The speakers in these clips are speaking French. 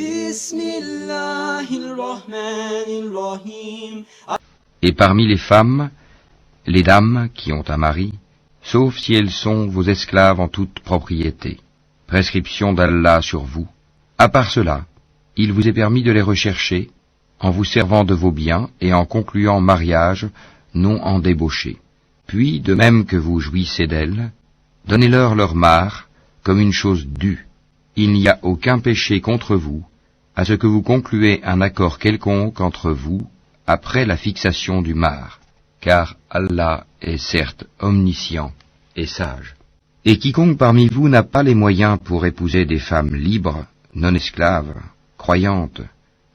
Bismillahirrahmanirrahim. Et parmi les femmes, les dames qui ont un mari, sauf si elles sont vos esclaves en toute propriété. Prescription d'Allah sur vous. À part cela, il vous est permis de les rechercher, en vous servant de vos biens et en concluant mariage, non en débauché. Puis, de même que vous jouissez d'elles, donnez-leur leur part, comme une chose due. Il n'y a aucun péché contre vous, à ce que vous concluez un accord quelconque entre vous, après la fixation du mar, car Allah est certes omniscient et sage. Et quiconque parmi vous n'a pas les moyens pour épouser des femmes libres, non esclaves, croyantes,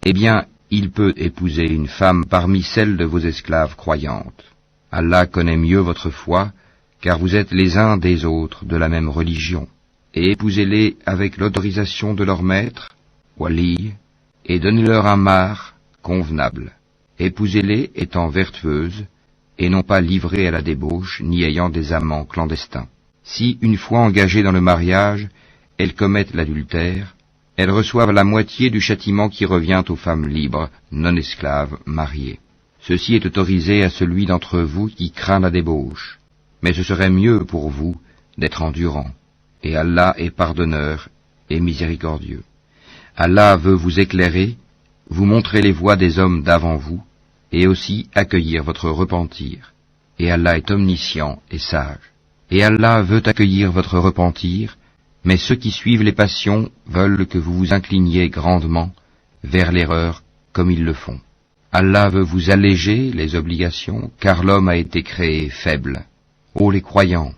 eh bien, il peut épouser une femme parmi celles de vos esclaves croyantes. Allah connaît mieux votre foi, car vous êtes les uns des autres de la même religion. Et épousez-les avec l'autorisation de leur maître, wali, et donnez-leur un mar convenable. Épousez-les étant vertueuses, et non pas livrées à la débauche, ni ayant des amants clandestins. Si, une fois engagées dans le mariage, elles commettent l'adultère, elles reçoivent la moitié du châtiment qui revient aux femmes libres, non esclaves, mariées. Ceci est autorisé à celui d'entre vous qui craint la débauche. Mais ce serait mieux pour vous d'être endurant. Et Allah est pardonneur et miséricordieux. Allah veut vous éclairer, vous montrer les voies des hommes d'avant vous, et aussi accueillir votre repentir. Et Allah est omniscient et sage. Et Allah veut accueillir votre repentir, mais ceux qui suivent les passions veulent que vous vous incliniez grandement vers l'erreur comme ils le font. Allah veut vous alléger les obligations, car l'homme a été créé faible. Ô les croyants,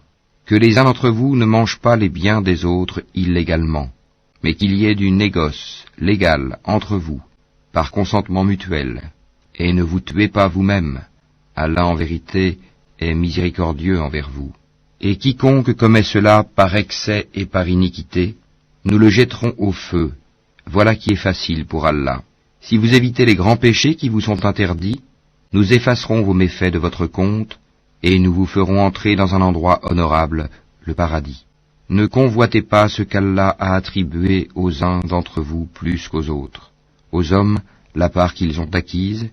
que les uns d'entre vous ne mangent pas les biens des autres illégalement, mais qu'il y ait du négoce légal entre vous, par consentement mutuel, et ne vous tuez pas vous-même. Allah en vérité est miséricordieux envers vous. Et quiconque commet cela par excès et par iniquité, nous le jetterons au feu. Voilà qui est facile pour Allah. Si vous évitez les grands péchés qui vous sont interdits, nous effacerons vos méfaits de votre compte, et nous vous ferons entrer dans un endroit honorable, le paradis. Ne convoitez pas ce qu'Allah a attribué aux uns d'entre vous plus qu'aux autres. Aux hommes, la part qu'ils ont acquise,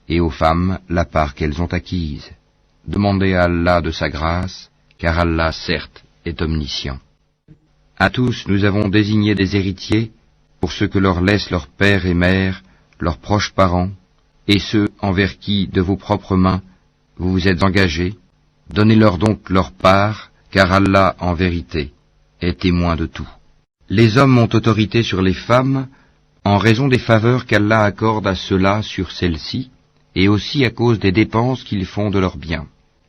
et aux femmes, la part qu'elles ont acquise. Demandez à Allah de sa grâce, car Allah, certes, est omniscient. À tous, nous avons désigné des héritiers pour ce que leur laissent leurs pères et mères, leurs proches parents, et ceux envers qui, de vos propres mains, vous vous êtes engagés. Donnez-leur donc leur part, car Allah, en vérité, est témoin de tout. Les hommes ont autorité sur les femmes en raison des faveurs qu'Allah accorde à ceux-là sur celles-ci, et aussi à cause des dépenses qu'ils font de leurs biens.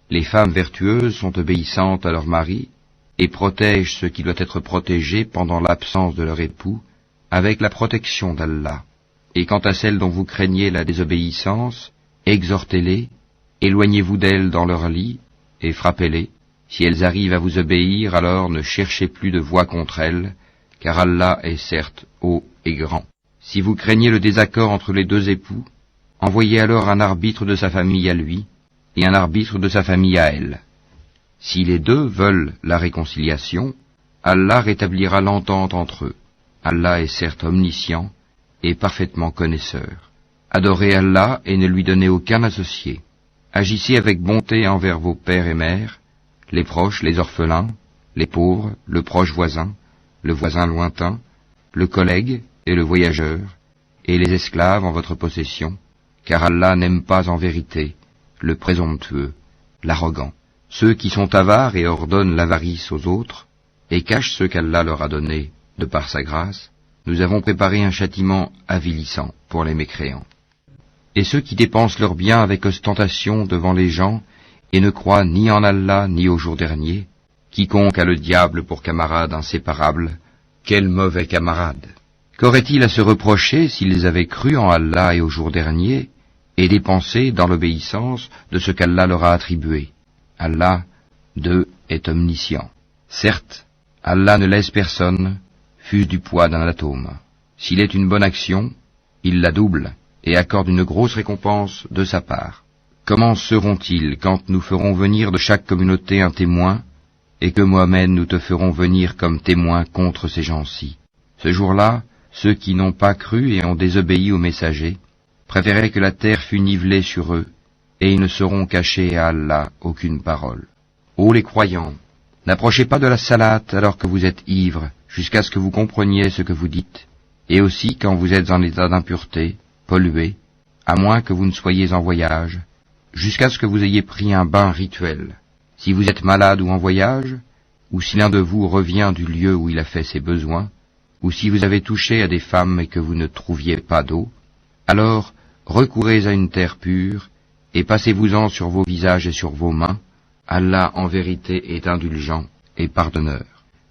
Les femmes vertueuses sont obéissantes à leur mari et protègent ce qui doit être protégé pendant l'absence de leur époux avec la protection d'Allah. Et quant à celles dont vous craignez la désobéissance, exhortez-les, éloignez-vous d'elles dans leur lit et frappez-les. Si elles arrivent à vous obéir, alors ne cherchez plus de voie contre elles, car Allah est certes haut et grand. Si vous craignez le désaccord entre les deux époux, envoyez alors un arbitre de sa famille à lui, et un arbitre de sa famille à elle. Si les deux veulent la réconciliation, Allah rétablira l'entente entre eux. Allah est certes omniscient et parfaitement connaisseur. Adorez Allah et ne lui donnez aucun associé. Agissez avec bonté envers vos pères et mères, les proches, les orphelins, les pauvres, le proche voisin, le voisin lointain, le collègue et le voyageur, et les esclaves en votre possession, car Allah n'aime pas en vérité le présomptueux, l'arrogant, ceux qui sont avares et ordonnent l'avarice aux autres, et cachent ce qu'Allah leur a donné de par sa grâce. Nous avons préparé un châtiment avilissant pour les mécréants. Et ceux qui dépensent leurs biens avec ostentation devant les gens, et ne croient ni en Allah ni au jour dernier, quiconque a le diable pour camarade inséparable, quel mauvais camarade! Qu'auraient-ils à se reprocher s'ils avaient cru en Allah et au jour dernier, et dépensé dans l'obéissance de ce qu'Allah leur a attribué? Allah, d'eux, est omniscient. Certes, Allah ne laisse personne, fût-ce du poids d'un atome. S'il est une bonne action, il la double, et accorde une grosse récompense de sa part. Comment seront-ils quand nous ferons venir de chaque communauté un témoin, et que Mohammed nous te ferons venir comme témoin contre ces gens-ci? Ce jour-là, ceux qui n'ont pas cru et ont désobéi au messager, préféraient que la terre fût nivelée sur eux, et ils ne sauront cacher à Allah aucune parole. Ô les croyants, n'approchez pas de la salate alors que vous êtes ivres, jusqu'à ce que vous compreniez ce que vous dites, et aussi quand vous êtes en état d'impureté, pollué, à moins que vous ne soyez en voyage, jusqu'à ce que vous ayez pris un bain rituel. Si vous êtes malade ou en voyage, ou si l'un de vous revient du lieu où il a fait ses besoins, ou si vous avez touché à des femmes et que vous ne trouviez pas d'eau, alors recourez à une terre pure, et passez-vous-en sur vos visages et sur vos mains. Allah en vérité est indulgent et pardonneur.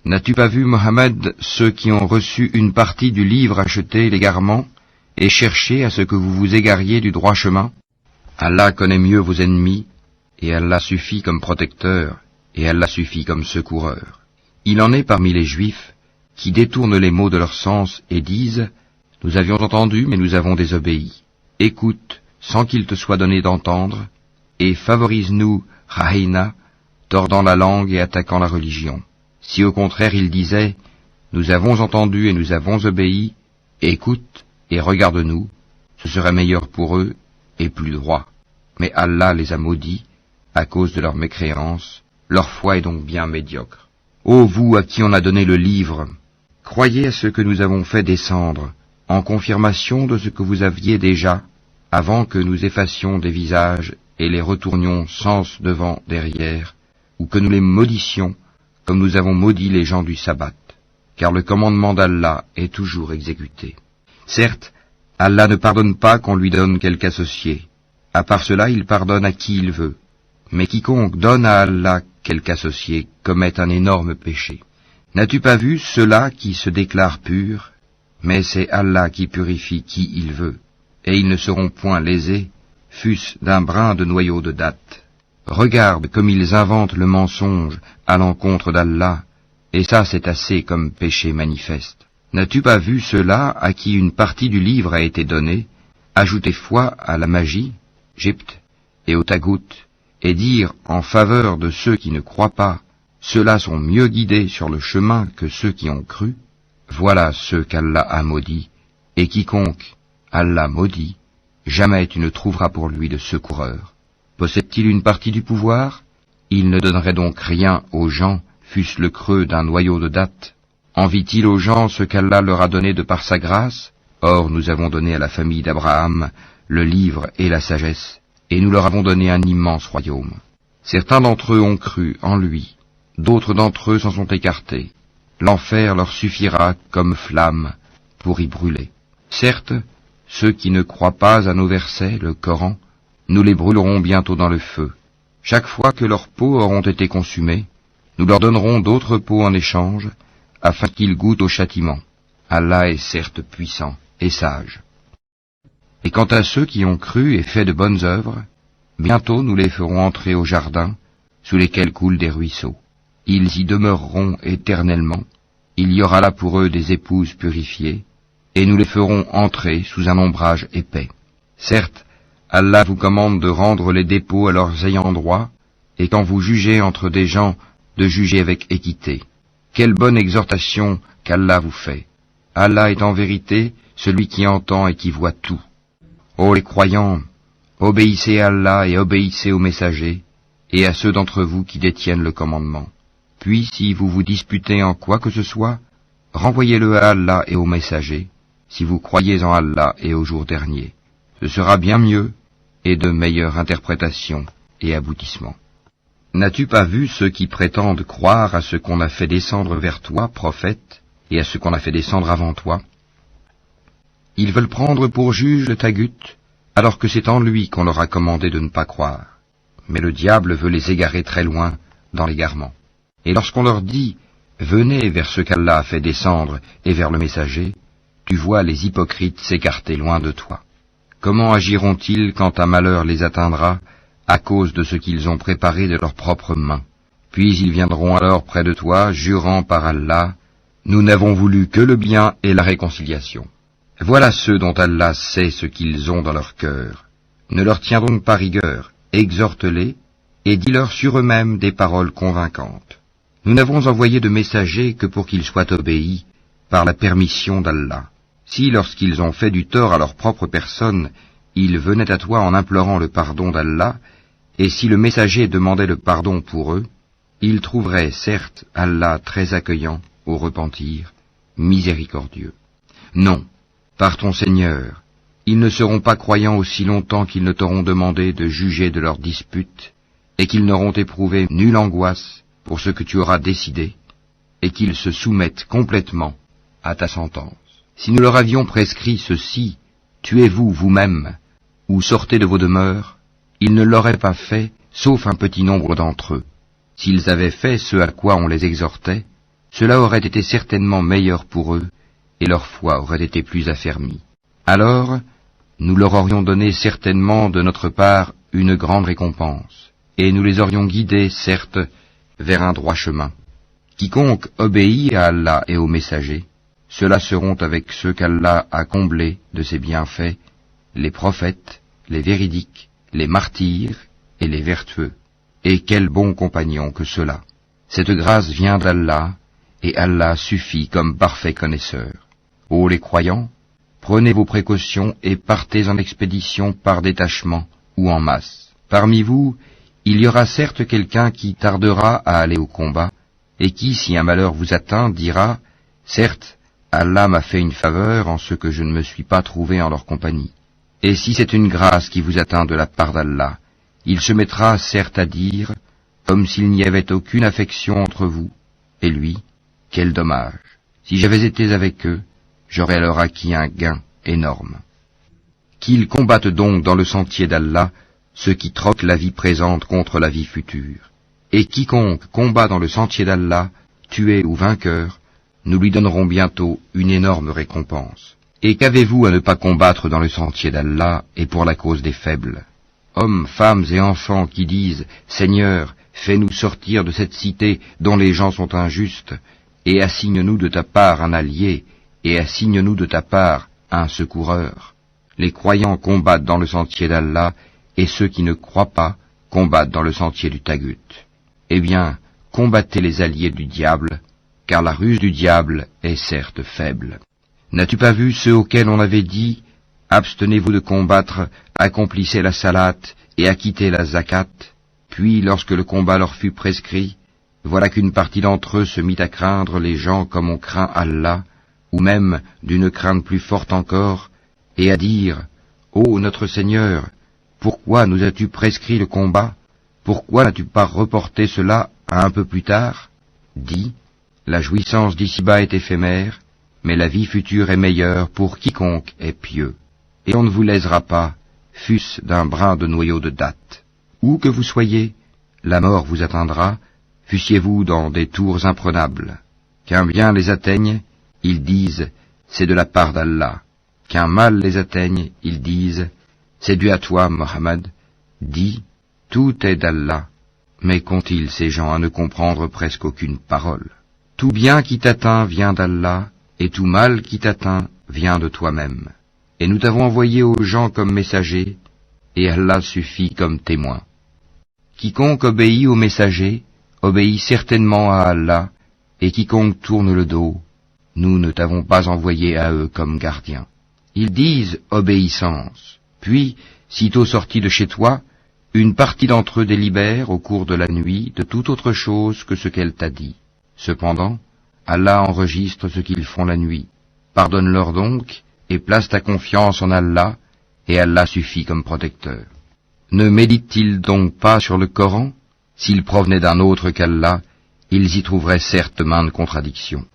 N'as-tu pas vu, Mohammed, ceux qui ont reçu une partie du livre acheté l'égarement, et cherché à ce que vous vous égariez du droit chemin? Allah connaît mieux vos ennemis, et Allah suffit comme protecteur, et Allah suffit comme secoureur. Il en est parmi les Juifs qui détournent les mots de leur sens et disent « Nous avions entendu, mais nous avons désobéi. Écoute, sans qu'il te soit donné d'entendre, et favorise-nous, Rahina, tordant la langue et attaquant la religion. Si au contraire ils disaient « Nous avons entendu et nous avons obéi, écoute et regarde-nous, ce serait meilleur pour eux et plus droit. » Mais Allah les a maudits à cause de leur mécréance, leur foi est donc bien médiocre. Ô vous à qui on a donné le livre, croyez à ce que nous avons fait descendre, en confirmation de ce que vous aviez déjà, avant que nous effacions des visages et les retournions sens devant, derrière, ou que nous les maudissions, comme nous avons maudit les gens du sabbat, car le commandement d'Allah est toujours exécuté. Certes, Allah ne pardonne pas qu'on lui donne quelque associé. À part cela, il pardonne à qui il veut. Mais quiconque donne à Allah quelque associé commet un énorme péché. N'as-tu pas vu ceux-là qui se déclarent purs? Mais c'est Allah qui purifie qui il veut, et ils ne seront point lésés, fût-ce d'un brin de noyau de date. Regarde comme ils inventent le mensonge à l'encontre d'Allah, et ça c'est assez comme péché manifeste. N'as-tu pas vu ceux-là à qui une partie du livre a été donnée, ajouter foi à la magie, Gypte, et au tagout, et dire en faveur de ceux qui ne croient pas, ceux-là sont mieux guidés sur le chemin que ceux qui ont cru? Voilà ceux qu'Allah a maudits, et quiconque Allah maudit, jamais tu ne trouveras pour lui de secoureur. Possède-t-il une partie du pouvoir? Il ne donnerait donc rien aux gens, fût-ce le creux d'un noyau de date. Envie-t-il aux gens ce qu'Allah leur a donné de par sa grâce? Or nous avons donné à la famille d'Abraham le livre et la sagesse, et nous leur avons donné un immense royaume. Certains d'entre eux ont cru en lui, d'autres d'entre eux s'en sont écartés. L'enfer leur suffira comme flamme pour y brûler. Certes, ceux qui ne croient pas à nos versets, le Coran, nous les brûlerons bientôt dans le feu. Chaque fois que leurs peaux auront été consumées, nous leur donnerons d'autres peaux en échange, afin qu'ils goûtent au châtiment. Allah est certes puissant et sage. Et quant à ceux qui ont cru et fait de bonnes œuvres, bientôt nous les ferons entrer au jardin, sous lesquels coulent des ruisseaux. Ils y demeureront éternellement, il y aura là pour eux des épouses purifiées, et nous les ferons entrer sous un ombrage épais. Certes, Allah vous commande de rendre les dépôts à leurs ayants droit, et quand vous jugez entre des gens, de juger avec équité. Quelle bonne exhortation qu'Allah vous fait. Allah est en vérité celui qui entend et qui voit tout. Ô les croyants, obéissez à Allah et obéissez aux messagers, et à ceux d'entre vous qui détiennent le commandement. Puis, si vous vous disputez en quoi que ce soit, renvoyez-le à Allah et aux messagers, si vous croyez en Allah et au jour dernier. Ce sera bien mieux, et de meilleure interprétation et aboutissement. N'as-tu pas vu ceux qui prétendent croire à ce qu'on a fait descendre vers toi, prophète, et à ce qu'on a fait descendre avant toi? Ils veulent prendre pour juge le tagut, alors que c'est en lui qu'on leur a commandé de ne pas croire. Mais le diable veut les égarer très loin dans l'égarement. Et lorsqu'on leur dit « Venez vers ce qu'Allah a fait descendre et vers le messager », tu vois les hypocrites s'écarter loin de toi. Comment agiront-ils quand un malheur les atteindra à cause de ce qu'ils ont préparé de leurs propres mains? Puis ils viendront alors près de toi, jurant par Allah, « Nous n'avons voulu que le bien et la réconciliation. » Voilà ceux dont Allah sait ce qu'ils ont dans leur cœur. Ne leur tiens donc pas rigueur, exhorte-les, et dis-leur sur eux-mêmes des paroles convaincantes. Nous n'avons envoyé de messagers que pour qu'ils soient obéis par la permission d'Allah. Si, lorsqu'ils ont fait du tort à leur propre personne, ils venaient à toi en implorant le pardon d'Allah, et si le messager demandait le pardon pour eux, ils trouveraient certes Allah très accueillant au repentir, miséricordieux. Non, par ton Seigneur, ils ne seront pas croyants aussi longtemps qu'ils ne t'auront demandé de juger de leurs disputes, et qu'ils n'auront éprouvé nulle angoisse pour ce que tu auras décidé, et qu'ils se soumettent complètement à ta sentence. Si nous leur avions prescrit ceci, tuez-vous vous-même, ou sortez de vos demeures, ils ne l'auraient pas fait, sauf un petit nombre d'entre eux. S'ils avaient fait ce à quoi on les exhortait, cela aurait été certainement meilleur pour eux, et leur foi aurait été plus affermie. Alors, nous leur aurions donné certainement de notre part une grande récompense, et nous les aurions guidés, certes, vers un droit chemin. Quiconque obéit à Allah et aux messagers, ceux-là seront avec ceux qu'Allah a comblés de ses bienfaits, les prophètes, les véridiques, les martyrs et les vertueux. Et quel bon compagnon que ceux-là. Cette grâce vient d'Allah, et Allah suffit comme parfait connaisseur. Ô les croyants, prenez vos précautions et partez en expédition par détachement ou en masse. Parmi vous, il y aura certes quelqu'un qui tardera à aller au combat, et qui, si un malheur vous atteint, dira, certes, Allah m'a fait une faveur en ce que je ne me suis pas trouvé en leur compagnie. Et si c'est une grâce qui vous atteint de la part d'Allah, il se mettra certes à dire, comme s'il n'y avait aucune affection entre vous et lui, quel dommage. Si j'avais été avec eux, j'aurais alors acquis un gain énorme. Qu'ils combattent donc dans le sentier d'Allah ceux qui troquent la vie présente contre la vie future. Et quiconque combat dans le sentier d'Allah, tué ou vainqueur, nous lui donnerons bientôt une énorme récompense. Et qu'avez-vous à ne pas combattre dans le sentier d'Allah et pour la cause des faibles? Hommes, femmes et enfants qui disent « Seigneur, fais-nous sortir de cette cité dont les gens sont injustes, et assigne-nous de ta part un allié, et assigne-nous de ta part un secoureur. » Les croyants combattent dans le sentier d'Allah, et ceux qui ne croient pas combattent dans le sentier du Tagut. Eh bien, combattez les alliés du diable, car la ruse du diable est certes faible. N'as-tu pas vu ceux auxquels on avait dit « Abstenez-vous de combattre, accomplissez la salate et acquittez la zakat » Puis, lorsque le combat leur fut prescrit, voilà qu'une partie d'entre eux se mit à craindre les gens comme on craint Allah, ou même d'une crainte plus forte encore, et à dire « Ô notre Seigneur, pourquoi nous as-tu prescrit le combat? Pourquoi n'as-tu pas reporté cela à un peu plus tard ?» Dis, la jouissance d'ici-bas est éphémère, mais la vie future est meilleure pour quiconque est pieux. Et on ne vous lésera pas, fût-ce d'un brin de noyau de date. Où que vous soyez, la mort vous atteindra, fussiez-vous dans des tours imprenables. Qu'un bien les atteigne, ils disent, c'est de la part d'Allah. Qu'un mal les atteigne, ils disent, c'est dû à toi, Mohammed. Dis, tout est d'Allah. Mais qu'ont-ils ces gens à ne comprendre presque aucune parole? Tout bien qui t'atteint vient d'Allah, et tout mal qui t'atteint vient de toi-même. Et nous t'avons envoyé aux gens comme messagers, et Allah suffit comme témoin. Quiconque obéit aux messagers, obéit certainement à Allah, et quiconque tourne le dos, nous ne t'avons pas envoyé à eux comme gardiens. Ils disent obéissance, puis, sitôt sortis de chez toi, une partie d'entre eux délibère au cours de la nuit de toute autre chose que ce qu'elle t'a dit. Cependant, Allah enregistre ce qu'ils font la nuit. Pardonne-leur donc, et place ta confiance en Allah, et Allah suffit comme protecteur. Ne méditent-ils donc pas sur le Coran? S'ils provenaient d'un autre qu'Allah, ils y trouveraient certes maintes contradictions.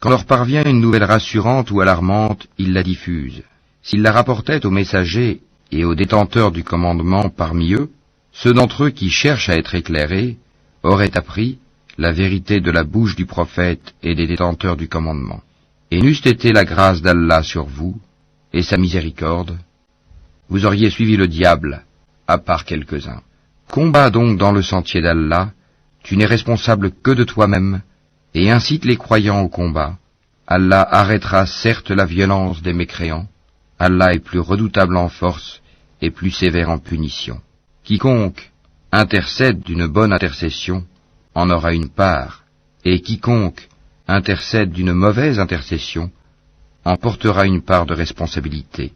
Quand leur parvient une nouvelle rassurante ou alarmante, ils la diffusent. S'ils la rapportaient aux messagers et aux détenteurs du commandement parmi eux, ceux d'entre eux qui cherchent à être éclairés auraient appris la vérité de la bouche du prophète et des détenteurs du commandement. Et n'eût été la grâce d'Allah sur vous, et sa miséricorde, vous auriez suivi le diable, à part quelques-uns. Combat donc dans le sentier d'Allah, tu n'es responsable que de toi-même, et incite les croyants au combat. Allah arrêtera certes la violence des mécréants, Allah est plus redoutable en force et plus sévère en punition. Quiconque intercède d'une bonne intercession en aura une part, et quiconque intercède d'une mauvaise intercession en portera une part de responsabilité.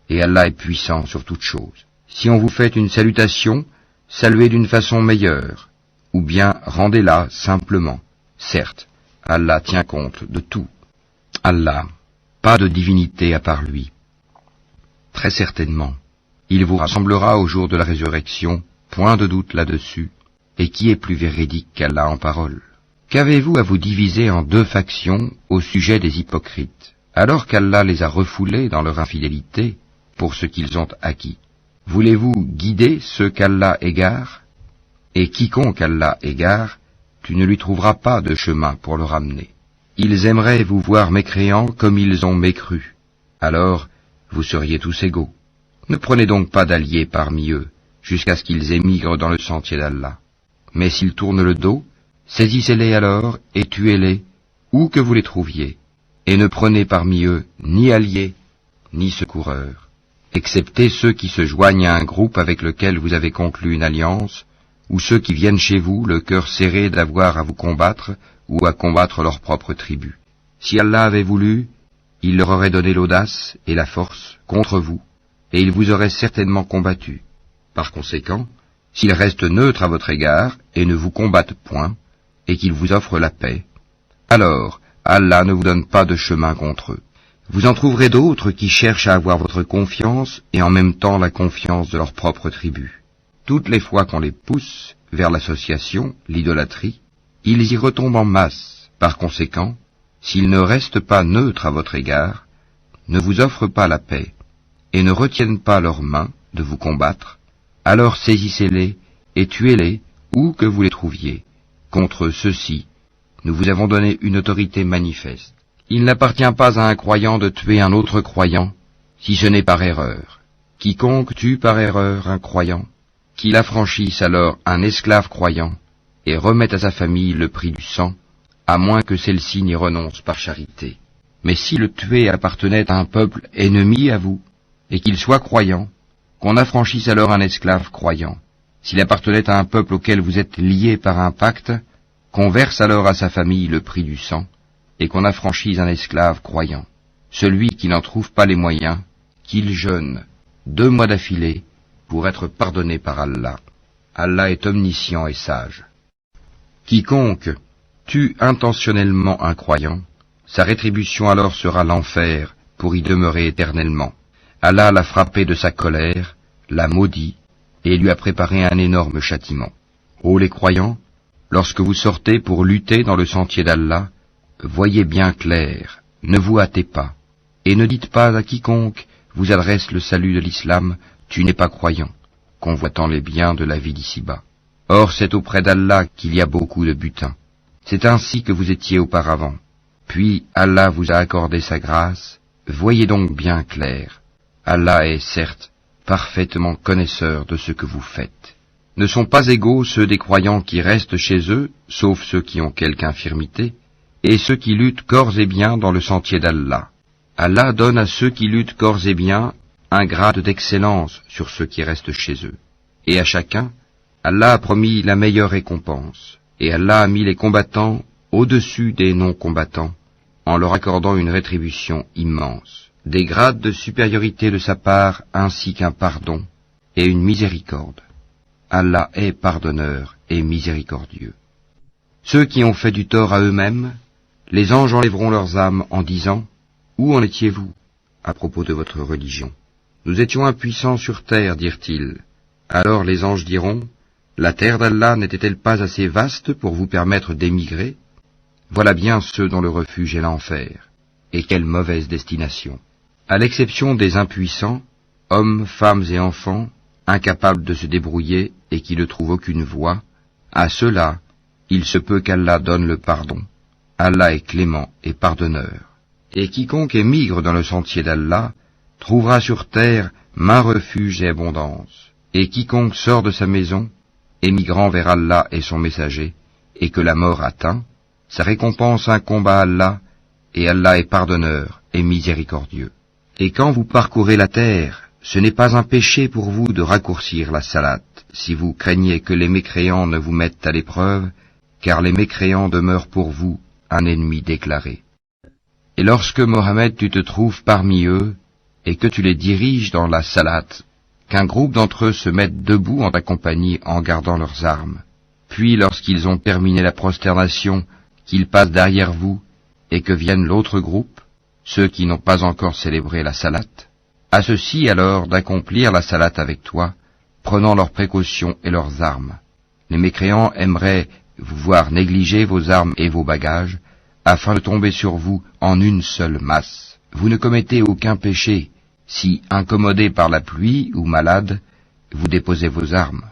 Et Allah est puissant sur toute chose. Si on vous fait une salutation, saluez d'une façon meilleure, ou bien rendez-la simplement. Certes, Allah tient compte de tout. Allah, pas de divinité à part lui. Très certainement, il vous rassemblera au jour de la résurrection, point de doute là-dessus, et qui est plus véridique qu'Allah en parole? Qu'avez-vous à vous diviser en deux factions au sujet des hypocrites, alors qu'Allah les a refoulés dans leur infidélité pour ce qu'ils ont acquis? Voulez-vous guider ceux qu'Allah égare? Et quiconque Allah égare, tu ne lui trouveras pas de chemin pour le ramener. Ils aimeraient vous voir mécréants comme ils ont mécru. Alors, vous seriez tous égaux. Ne prenez donc pas d'alliés parmi eux, jusqu'à ce qu'ils émigrent dans le sentier d'Allah. Mais s'ils tournent le dos, saisissez-les alors et tuez-les, où que vous les trouviez, et ne prenez parmi eux ni alliés, ni secoureurs, excepté ceux qui se joignent à un groupe avec lequel vous avez conclu une alliance, ou ceux qui viennent chez vous, le cœur serré d'avoir à vous combattre, ou à combattre leur propre tribu. Si Allah avait voulu, il leur aurait donné l'audace et la force contre vous, et il vous aurait certainement combattu. Par conséquent, s'ils restent neutres à votre égard et ne vous combattent point, et qu'ils vous offrent la paix, alors Allah ne vous donne pas de chemin contre eux. Vous en trouverez d'autres qui cherchent à avoir votre confiance et en même temps la confiance de leur propre tribu. Toutes les fois qu'on les pousse vers l'association, l'idolâtrie, ils y retombent en masse. Par conséquent, s'ils ne restent pas neutres à votre égard, ne vous offrent pas la paix, et ne retiennent pas leurs mains de vous combattre, alors saisissez-les et tuez-les où que vous les trouviez. Contre ceux-ci, nous vous avons donné une autorité manifeste. Il n'appartient pas à un croyant de tuer un autre croyant, si ce n'est par erreur. Quiconque tue par erreur un croyant, qu'il affranchisse alors un esclave croyant, et remette à sa famille le prix du sang, à moins que celle-ci n'y renonce par charité. Mais si le tué appartenait à un peuple ennemi à vous, et qu'il soit croyant, qu'on affranchisse alors un esclave croyant. S'il appartenait à un peuple auquel vous êtes liés par un pacte, qu'on verse alors à sa famille le prix du sang, et qu'on affranchisse un esclave croyant. Celui qui n'en trouve pas les moyens, qu'il jeûne 2 mois d'affilée pour être pardonné par Allah. Allah est omniscient et sage. Quiconque tue intentionnellement un croyant, sa rétribution alors sera l'enfer pour y demeurer éternellement. Allah l'a frappé de sa colère, l'a maudit, et lui a préparé un énorme châtiment. Ô les croyants, lorsque vous sortez pour lutter dans le sentier d'Allah, voyez bien clair, ne vous hâtez pas, et ne dites pas à quiconque vous adresse le salut de l'islam, tu n'es pas croyant, convoitant les biens de la vie d'ici-bas. Or c'est auprès d'Allah qu'il y a beaucoup de butin. C'est ainsi que vous étiez auparavant. Puis Allah vous a accordé sa grâce, voyez donc bien clair. Allah est, certes, parfaitement connaisseur de ce que vous faites. Ne sont pas égaux ceux des croyants qui restent chez eux, sauf ceux qui ont quelque infirmité, et ceux qui luttent corps et biens dans le sentier d'Allah. Allah donne à ceux qui luttent corps et biens un grade d'excellence sur ceux qui restent chez eux. Et à chacun, Allah a promis la meilleure récompense, et Allah a mis les combattants au-dessus des non-combattants, en leur accordant une rétribution immense, des grades de supériorité de sa part ainsi qu'un pardon et une miséricorde. Allah est pardonneur et miséricordieux. Ceux qui ont fait du tort à eux-mêmes, les anges enlèveront leurs âmes en disant « Où en étiez-vous à propos de votre religion ?» Nous étions impuissants sur terre, dirent-ils. Alors les anges diront « La terre d'Allah n'était-elle pas assez vaste pour vous permettre d'émigrer ? Voilà bien ceux dont le refuge est l'enfer. Et quelle mauvaise destination ! À l'exception des impuissants, hommes, femmes et enfants, incapables de se débrouiller et qui ne trouvent aucune voie, à ceux-là, il se peut qu'Allah donne le pardon. Allah est clément et pardonneur. Et quiconque émigre dans le sentier d'Allah trouvera sur terre maint refuge et abondance. Et quiconque sort de sa maison, émigrant vers Allah et son messager, et que la mort atteint, sa récompense incombe à Allah, et Allah est pardonneur et miséricordieux. Et quand vous parcourez la terre, ce n'est pas un péché pour vous de raccourcir la salate, si vous craignez que les mécréants ne vous mettent à l'épreuve, car les mécréants demeurent pour vous un ennemi déclaré. Et lorsque, Mohammed, tu te trouves parmi eux, et que tu les diriges dans la salate, qu'un groupe d'entre eux se mette debout en ta compagnie en gardant leurs armes, puis lorsqu'ils ont terminé la prosternation, qu'ils passent derrière vous, et que vienne l'autre groupe, ceux qui n'ont pas encore célébré la salate, à ceux-ci alors d'accomplir la salate avec toi, prenant leurs précautions et leurs armes. Les mécréants aimeraient vous voir négliger vos armes et vos bagages, afin de tomber sur vous en une seule masse. Vous ne commettez aucun péché, si, incommodé par la pluie ou malade, vous déposez vos armes.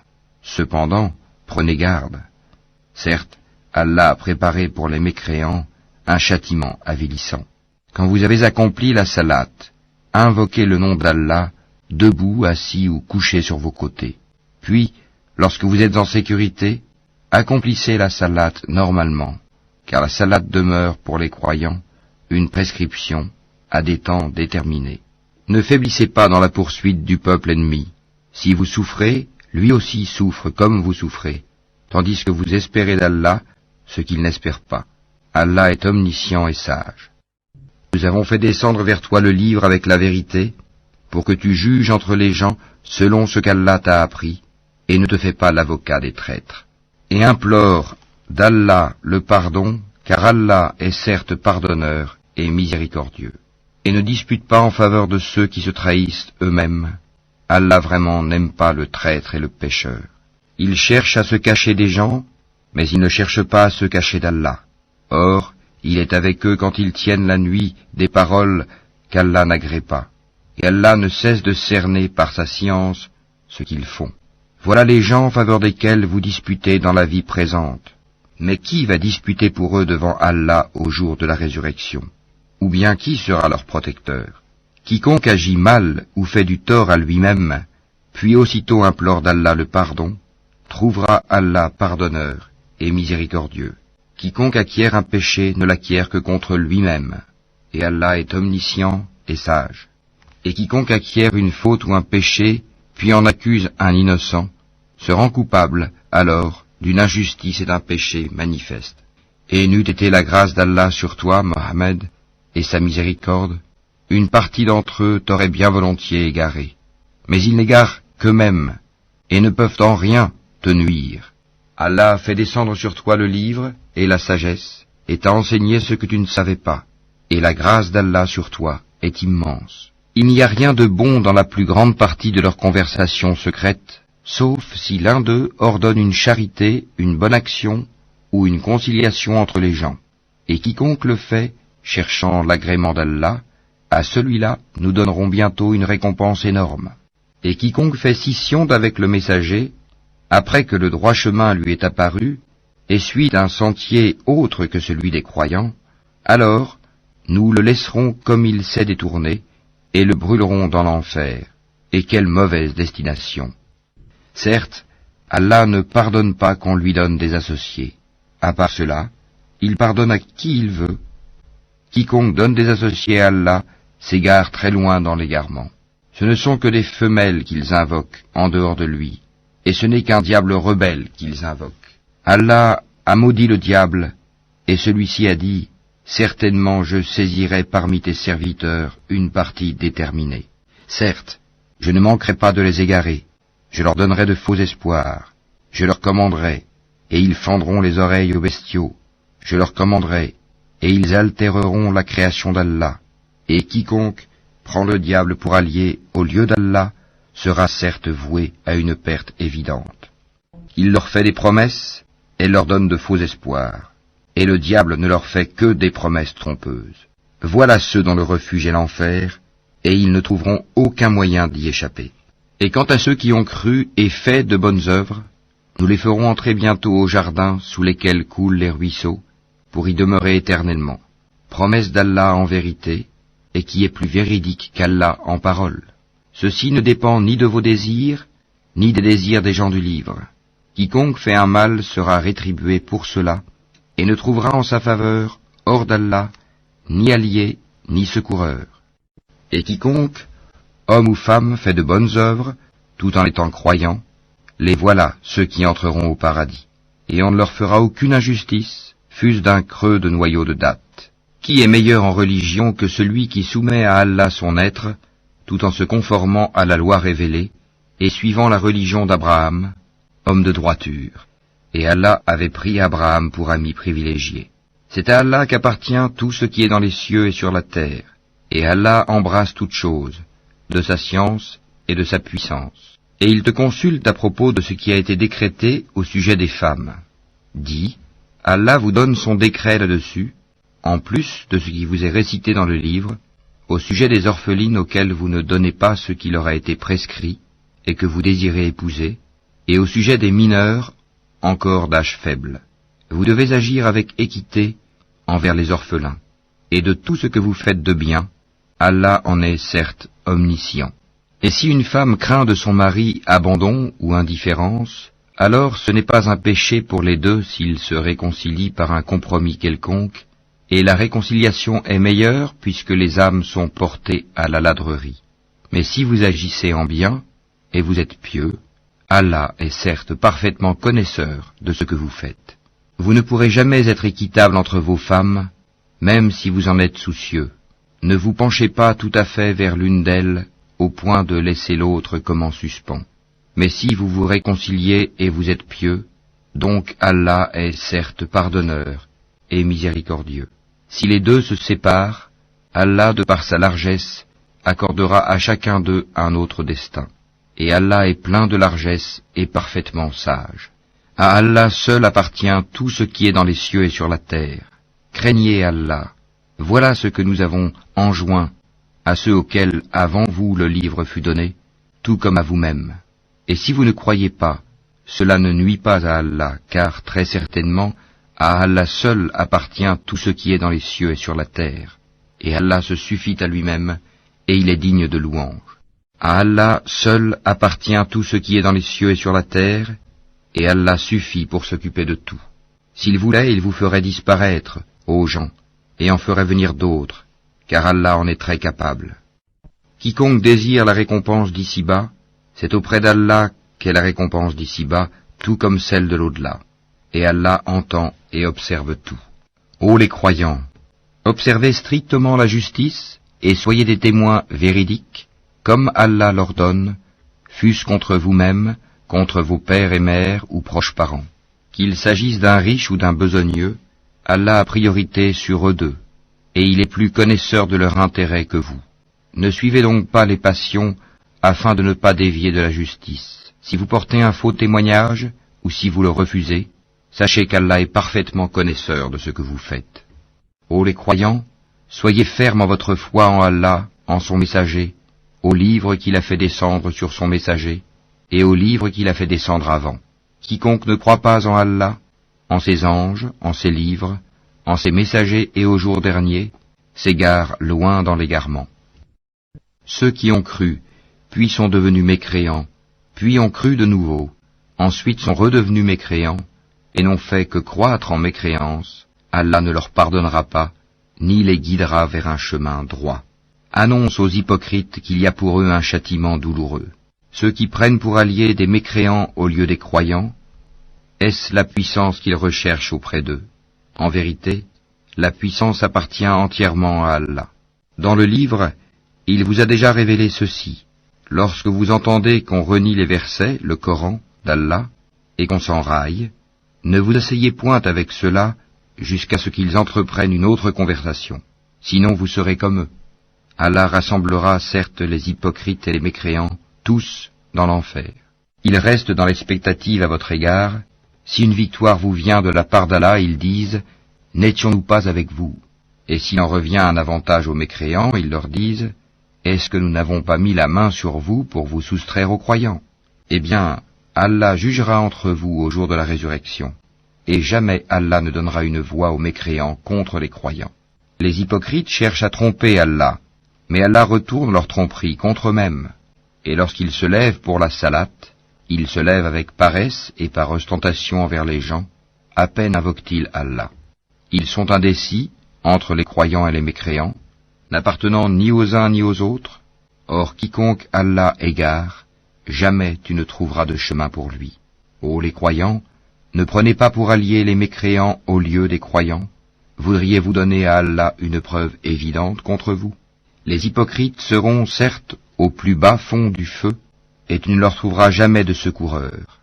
Cependant, prenez garde. Certes, Allah a préparé pour les mécréants un châtiment avilissant. Quand vous avez accompli la salate, invoquez le nom d'Allah, debout, assis ou couché sur vos côtés. Puis, lorsque vous êtes en sécurité, accomplissez la salate normalement, car la salate demeure pour les croyants une prescription à des temps déterminés. Ne faiblissez pas dans la poursuite du peuple ennemi. Si vous souffrez, lui aussi souffre comme vous souffrez, tandis que vous espérez d'Allah ce qu'il n'espère pas. Allah est omniscient et sage. Nous avons fait descendre vers toi le livre avec la vérité, pour que tu juges entre les gens selon ce qu'Allah t'a appris, et ne te fais pas l'avocat des traîtres. Et implore d'Allah le pardon, car Allah est certes pardonneur et miséricordieux. Et ne dispute pas en faveur de ceux qui se trahissent eux-mêmes. Allah vraiment n'aime pas le traître et le pécheur. Il cherche à se cacher des gens, mais il ne cherche pas à se cacher d'Allah. Or, il est avec eux quand ils tiennent la nuit des paroles qu'Allah n'agrée pas. Et Allah ne cesse de cerner par sa science ce qu'ils font. Voilà les gens en faveur desquels vous disputez dans la vie présente. Mais qui va disputer pour eux devant Allah au jour de la résurrection? Ou bien qui sera leur protecteur? Quiconque agit mal ou fait du tort à lui-même, puis aussitôt implore d'Allah le pardon, trouvera Allah pardonneur et miséricordieux. Quiconque acquiert un péché ne l'acquiert que contre lui-même, et Allah est omniscient et sage. Et quiconque acquiert une faute ou un péché, puis en accuse un innocent, se rend coupable, alors, d'une injustice et d'un péché manifeste. Et n'eût été la grâce d'Allah sur toi, Mohammed, et sa miséricorde, une partie d'entre eux t'aurait bien volontiers égaré. Mais ils n'égarent qu'eux-mêmes, et ne peuvent en rien te nuire. Allah a fait descendre sur toi le livre et la sagesse, et t'a enseigné ce que tu ne savais pas, et la grâce d'Allah sur toi est immense. Il n'y a rien de bon dans la plus grande partie de leur conversation secrète, sauf si l'un d'eux ordonne une charité, une bonne action, ou une conciliation entre les gens. Et quiconque le fait, cherchant l'agrément d'Allah, à celui-là nous donnerons bientôt une récompense énorme. Et quiconque fait scission d'avec le messager, après que le droit chemin lui est apparu, et suit un sentier autre que celui des croyants, alors nous le laisserons comme il s'est détourné, et le brûlerons dans l'enfer. Et quelle mauvaise destination! Certes, Allah ne pardonne pas qu'on lui donne des associés. À part cela, il pardonne à qui il veut. Quiconque donne des associés à Allah s'égare très loin dans l'égarement. Ce ne sont que des femelles qu'ils invoquent en dehors de lui, et ce n'est qu'un diable rebelle qu'ils invoquent. Allah a maudit le diable, et celui-ci a dit, « Certainement je saisirai parmi tes serviteurs une partie déterminée. Certes, je ne manquerai pas de les égarer, je leur donnerai de faux espoirs, je leur commanderai, et ils fendront les oreilles aux bestiaux, je leur commanderai, et ils altéreront la création d'Allah, et quiconque prend le diable pour allié au lieu d'Allah sera certes voué à une perte évidente. Il leur fait des promesses et leur donne de faux espoirs, et le diable ne leur fait que des promesses trompeuses. Voilà ceux dont le refuge est l'enfer, et ils ne trouveront aucun moyen d'y échapper. Et quant à ceux qui ont cru et fait de bonnes œuvres, nous les ferons entrer bientôt au jardin sous lesquels coulent les ruisseaux, pour y demeurer éternellement. Promesse d'Allah en vérité, et qui est plus véridique qu'Allah en parole. Ceci ne dépend ni de vos désirs, ni des désirs des gens du livre. Quiconque fait un mal sera rétribué pour cela, et ne trouvera en sa faveur, hors d'Allah, ni allié, ni secoureur. Et quiconque, homme ou femme, fait de bonnes œuvres, tout en étant croyant, les voilà ceux qui entreront au paradis. Et on ne leur fera aucune injustice, fût-ce d'un creux de noyau de dattes. Qui est meilleur en religion que celui qui soumet à Allah son être, tout en se conformant à la loi révélée, et suivant la religion d'Abraham, homme de droiture. Et Allah avait pris Abraham pour ami privilégié. C'est à Allah qu'appartient tout ce qui est dans les cieux et sur la terre, et Allah embrasse toutes choses, de sa science et de sa puissance. Et il te consulte à propos de ce qui a été décrété au sujet des femmes. Dis, Allah vous donne son décret là-dessus, en plus de ce qui vous est récité dans le livre, au sujet des orphelines auxquelles vous ne donnez pas ce qui leur a été prescrit et que vous désirez épouser, et au sujet des mineurs encore d'âge faible. Vous devez agir avec équité envers les orphelins, et de tout ce que vous faites de bien, Allah en est certes omniscient. Et si une femme craint de son mari abandon ou indifférence, alors ce n'est pas un péché pour les deux s'ils se réconcilient par un compromis quelconque, et la réconciliation est meilleure puisque les âmes sont portées à la ladrerie. Mais si vous agissez en bien, et vous êtes pieux, Allah est certes parfaitement connaisseur de ce que vous faites. Vous ne pourrez jamais être équitable entre vos femmes, même si vous en êtes soucieux. Ne vous penchez pas tout à fait vers l'une d'elles, au point de laisser l'autre comme en suspens. Mais si vous vous réconciliez et vous êtes pieux, donc Allah est certes pardonneur et miséricordieux. Si les deux se séparent, Allah, de par sa largesse, accordera à chacun d'eux un autre destin. Et Allah est plein de largesse et parfaitement sage. À Allah seul appartient tout ce qui est dans les cieux et sur la terre. Craignez Allah. Voilà ce que nous avons enjoint à ceux auxquels avant vous le livre fut donné, tout comme à vous-même. Et si vous ne croyez pas, cela ne nuit pas à Allah, car très certainement, à Allah seul appartient tout ce qui est dans les cieux et sur la terre. Et Allah se suffit à lui-même, et il est digne de louange. À Allah seul appartient tout ce qui est dans les cieux et sur la terre, et Allah suffit pour s'occuper de tout. S'il voulait, il vous ferait disparaître, ô gens, et en ferait venir d'autres, car Allah en est très capable. Quiconque désire la récompense d'ici-bas, c'est auprès d'Allah qu'est la récompense d'ici-bas, tout comme celle de l'au-delà. Et Allah entend et observe tout. Ô les croyants, observez strictement la justice, et soyez des témoins véridiques, comme Allah l'ordonne, fût-ce contre vous-même, contre vos pères et mères ou proches parents. Qu'il s'agisse d'un riche ou d'un besogneux, Allah a priorité sur eux deux, et il est plus connaisseur de leur intérêt que vous. Ne suivez donc pas les passions, afin de ne pas dévier de la justice. Si vous portez un faux témoignage, ou si vous le refusez, sachez qu'Allah est parfaitement connaisseur de ce que vous faites. Ô les croyants, soyez fermes en votre foi en Allah, en son messager, au livre qu'il a fait descendre sur son messager, et au livre qu'il a fait descendre avant. Quiconque ne croit pas en Allah, en ses anges, en ses livres, en ses messagers et au jour dernier, s'égare loin dans l'égarement. Ceux qui ont cru, puis sont devenus mécréants, puis ont cru de nouveau, ensuite sont redevenus mécréants, et n'ont fait que croître en mécréance, Allah ne leur pardonnera pas, ni les guidera vers un chemin droit. Annonce aux hypocrites qu'il y a pour eux un châtiment douloureux. Ceux qui prennent pour alliés des mécréants au lieu des croyants, est-ce la puissance qu'ils recherchent auprès d'eux? En vérité, la puissance appartient entièrement à Allah. Dans le livre, il vous a déjà révélé ceci. Lorsque vous entendez qu'on renie les versets, le Coran, d'Allah, et qu'on s'en raille, ne vous asseyez point avec ceux-là jusqu'à ce qu'ils entreprennent une autre conversation. Sinon vous serez comme eux. Allah rassemblera certes les hypocrites et les mécréants, tous dans l'enfer. Ils restent dans l'expectative à votre égard. Si une victoire vous vient de la part d'Allah, ils disent « N'étions-nous pas avec vous ?» Et s'il en revient un avantage aux mécréants, ils leur disent « Est-ce que nous n'avons pas mis la main sur vous pour vous soustraire aux croyants ?» Eh bien, Allah jugera entre vous au jour de la résurrection, et jamais Allah ne donnera une voix aux mécréants contre les croyants. Les hypocrites cherchent à tromper Allah, mais Allah retourne leur tromperie contre eux-mêmes. Et lorsqu'ils se lèvent pour la salate, ils se lèvent avec paresse et par ostentation envers les gens, à peine invoquent-ils Allah. Ils sont indécis entre les croyants et les mécréants, n'appartenant ni aux uns ni aux autres. Or quiconque Allah égare, jamais tu ne trouveras de chemin pour lui. Ô les croyants, ne prenez pas pour alliés les mécréants au lieu des croyants, Voudriez-vous donner à Allah une preuve évidente contre vous? Les hypocrites seront certes au plus bas fond du feu, et tu ne leur trouveras jamais de secoureurs.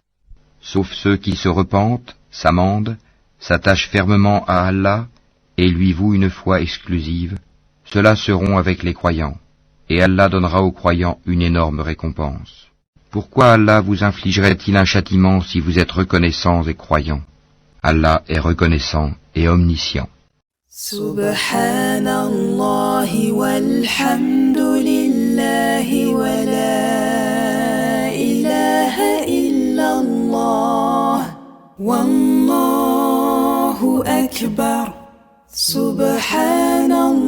Sauf ceux qui se repentent, s'amendent, s'attachent fermement à Allah, et lui vouent une foi exclusive, ceux-là seront avec les croyants, et Allah donnera aux croyants une énorme récompense. Pourquoi Allah vous infligerait-il un châtiment si vous êtes reconnaissants et croyants? Allah est reconnaissant et omniscient. Subhanallah walhamdulillah wa la ilaha illallah wallahu akbar. Subhanallah